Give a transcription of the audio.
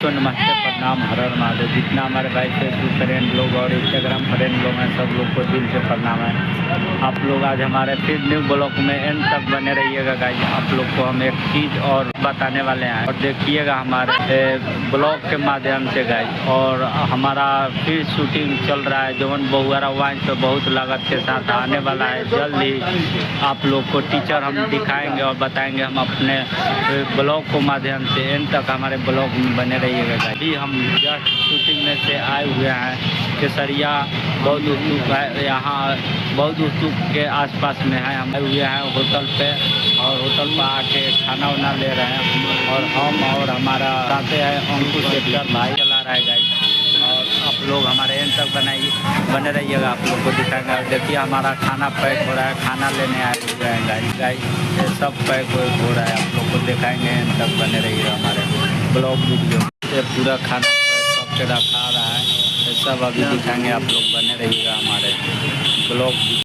तो नमस्ते, प्रणाम, हर हर महादेव। जितना हमारे भाई फेसबुक फ्रेंड लोग और इंस्टाग्राम फ्रेंड लोग हैं, सब लोग को दिल से प्रणाम है। आप लोग आज हमारे फिर न्यू ब्लॉग में एंड तक बने रहिएगा गाइस। आप लोग को हम एक चीज़ और बताने वाले हैं और देखिएगा हमारे ब्लॉग के माध्यम से गाइस। और हमारा फिर शूटिंग चल रहा है जौन बहुआरा वाइन पे बहुत लागत के साथ आने वाला है। जल्द ही आप लोग को टीचर हम दिखाएंगे और बताएंगे। हम अपने ब्लॉग को माध्यम से एंड तक हमारे ब्लॉग में बने रहिएगा। अभी हम जस्ट शूटिंग में से आए हुए हैं केसरिया बौद्ध स्तूप है, यहाँ बौद्ध स्तूप के आसपास में है। हम आए हुए हैं होटल पे और होटल पर आके खाना वाना ले रहे हैं। और हम और हमारा साथे है अंकुश शेखर भाई चला रहा है गाइस। और आप लोग हमारे एंड तक बने रहिएगा, आप लोग को दिखाएंगे। और देखिए हमारा खाना पैक हो रहा है, खाना लेने आए हुए हैं गाइस। ये सब पैक हो रहा है, आप लोग को दिखाएंगे। एंड तक बने रहिएगा हमारे ब्लॉग वीडियो। ये पूरा खाना सबके रखा रहा है, ये सब अभी दिखाएंगे। आप लोग बने रहिएगा हमारे ब्लॉग।